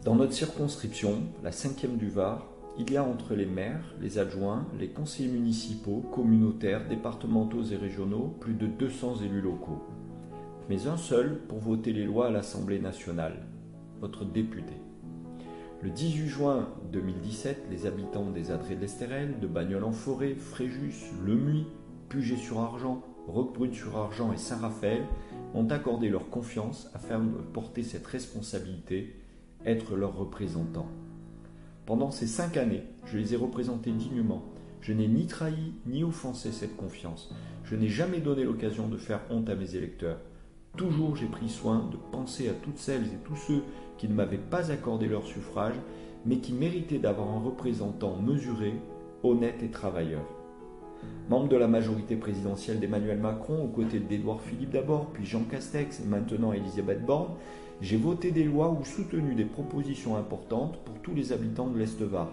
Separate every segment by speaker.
Speaker 1: Dans notre circonscription, la 5e du Var, il y a entre les maires, les adjoints, les conseillers municipaux, communautaires, départementaux et régionaux plus de 200 élus locaux. Mais un seul pour voter les lois à l'Assemblée nationale, votre député. Le 18 juin 2017, les habitants des Adrets-de-l'Estérel, de Bagnols-en-Forêt, Fréjus, Lemuy, Puget-sur-Argent, Roquebrune-sur-Argent et Saint-Raphaël ont accordé leur confiance afin de porter cette responsabilité, être leurs représentants. Pendant ces 5 années, je les ai représentés dignement. Je n'ai ni trahi ni offensé cette confiance. Je n'ai jamais donné l'occasion de faire honte à mes électeurs. Toujours j'ai pris soin de penser à toutes celles et tous ceux qui ne m'avaient pas accordé leur suffrage, mais qui méritaient d'avoir un représentant mesuré, honnête et travailleur. Membre de la majorité présidentielle d'Emmanuel Macron, aux côtés d'Édouard Philippe d'abord, puis Jean Castex et maintenant Elisabeth Borne, j'ai voté des lois ou soutenu des propositions importantes pour tous les habitants de l'Est-Var,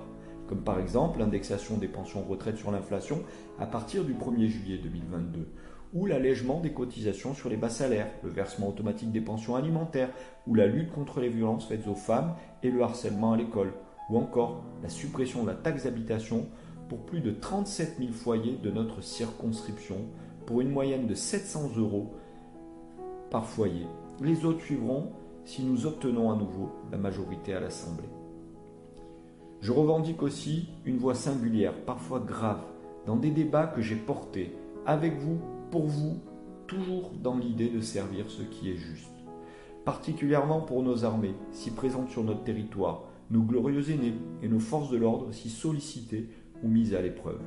Speaker 1: comme par exemple l'indexation des pensions retraite sur l'inflation à partir du 1er juillet 2022, ou l'allègement des cotisations sur les bas salaires, le versement automatique des pensions alimentaires, ou la lutte contre les violences faites aux femmes et le harcèlement à l'école, ou encore la suppression de la taxe d'habitation pour plus de 37 000 foyers de notre circonscription, pour une moyenne de 700 € par foyer. Les autres suivront si nous obtenons à nouveau la majorité à l'Assemblée. Je revendique aussi une voix singulière, parfois grave, dans des débats que j'ai portés, avec vous, pour vous, toujours dans l'idée de servir ce qui est juste. Particulièrement pour nos armées, si présentes sur notre territoire, nos glorieux aînés et nos forces de l'ordre si sollicitées ou mises à l'épreuve.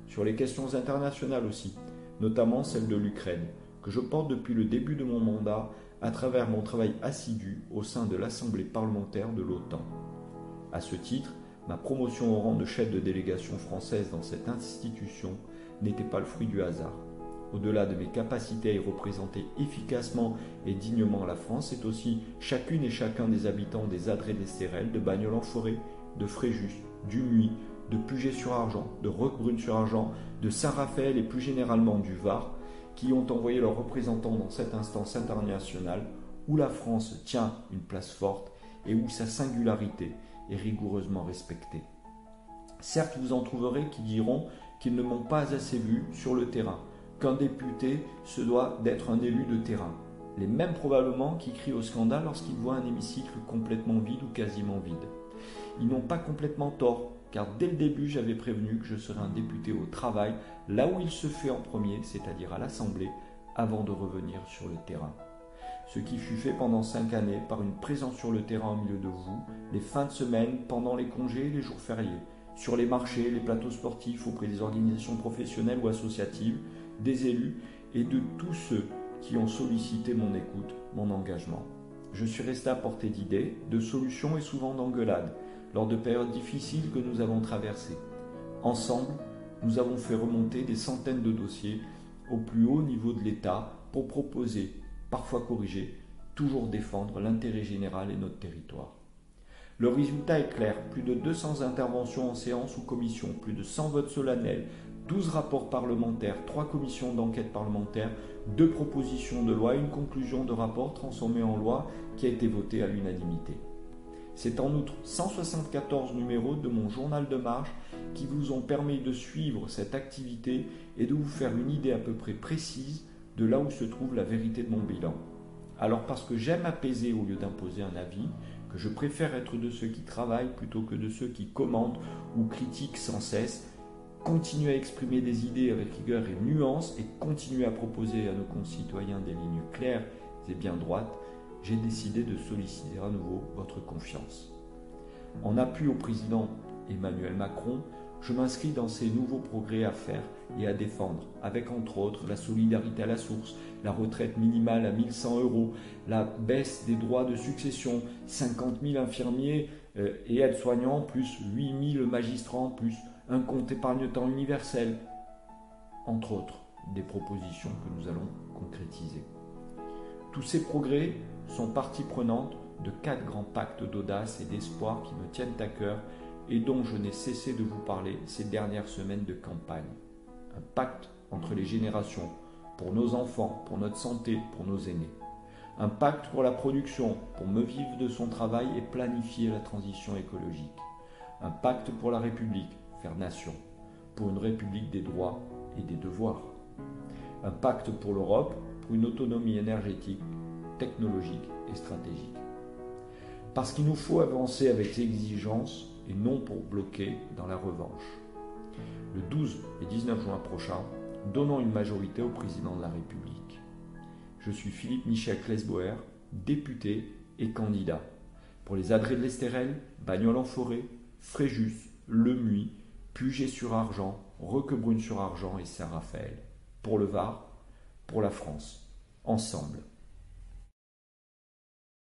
Speaker 1: Sur les questions internationales aussi, notamment celle de l'Ukraine, que je porte depuis le début de mon mandat à travers mon travail assidu au sein de l'Assemblée parlementaire de l'OTAN. À ce titre, ma promotion au rang de chef de délégation française dans cette institution n'était pas le fruit du hasard. Au-delà de mes capacités à y représenter efficacement et dignement la France, c'est aussi chacune et chacun des habitants des Adrets-de-l'Estérel, de Bagnols-en-Forêt, de Fréjus, du Muy, de Puget-sur-Argent, de Roquebrune-sur-Argent, de Saint-Raphaël et plus généralement du Var, qui ont envoyé leurs représentants dans cette instance internationale où la France tient une place forte et où sa singularité est rigoureusement respectée. Certes, vous en trouverez qui diront qu'ils ne m'ont pas assez vu sur le terrain, qu'un député se doit d'être un élu de terrain. Les mêmes probablement qui crient au scandale lorsqu'ils voient un hémicycle complètement vide ou quasiment vide. Ils n'ont pas complètement tort, car dès le début j'avais prévenu que je serais un député au travail, là où il se fait en premier, c'est-à-dire à l'Assemblée, avant de revenir sur le terrain. Ce qui fut fait pendant 5 années par une présence sur le terrain au milieu de vous, les fins de semaine, pendant les congés et les jours fériés, sur les marchés, les plateaux sportifs auprès des organisations professionnelles ou associatives, des élus et de tous ceux qui ont sollicité mon écoute, mon engagement. Je suis resté à portée d'idées, de solutions et souvent d'engueulades, lors de périodes difficiles que nous avons traversées. Ensemble, nous avons fait remonter des centaines de dossiers au plus haut niveau de l'État pour proposer, parfois corriger, toujours défendre l'intérêt général et notre territoire. Le résultat est clair, plus de 200 interventions en séance ou commission, plus de 100 votes solennels, 12 rapports parlementaires, 3 commissions d'enquête parlementaire, 2 propositions de loi et une conclusion de rapport transformée en loi qui a été votée à l'unanimité. C'est en outre 174 numéros de mon journal de marche qui vous ont permis de suivre cette activité et de vous faire une idée à peu près précise de là où se trouve la vérité de mon bilan. Alors parce que j'aime apaiser au lieu d'imposer un avis, que je préfère être de ceux qui travaillent plutôt que de ceux qui commentent ou critiquent sans cesse, continuer à exprimer des idées avec rigueur et nuance et continuer à proposer à nos concitoyens des lignes claires et bien droites, j'ai décidé de solliciter à nouveau votre confiance. En appui au président Emmanuel Macron, je m'inscris dans ces nouveaux progrès à faire et à défendre, avec entre autres la solidarité à la source, la retraite minimale à 1 100 €, la baisse des droits de succession, 50 000 infirmiers et aides-soignants, plus 8 000 magistrats, plus un compte épargne-temps universel, entre autres des propositions que nous allons concrétiser. Tous ces progrès sont partie prenante de 4 grands pactes d'audace et d'espoir qui me tiennent à cœur et dont je n'ai cessé de vous parler ces dernières semaines de campagne. Un pacte entre les générations, pour nos enfants, pour notre santé, pour nos aînés. Un pacte pour la production, pour mieux vivre de son travail et planifier la transition écologique. Un pacte pour la République, faire nation, pour une République des droits et des devoirs. Un pacte pour l'Europe, pour une autonomie énergétique, technologique et stratégique. Parce qu'il nous faut avancer avec exigence et non pour bloquer dans la revanche. Le 12 et 19 juin prochain, donnons une majorité au président de la République. Je suis Philippe Michel Klesboer, député et candidat pour les Adrets de l'Estérel, Bagnols-en-Forêt, Fréjus, Lemuy, Puget-sur-Argent, Roquebrune-sur-Argent et Saint-Raphaël. Pour le Var, pour la France, ensemble.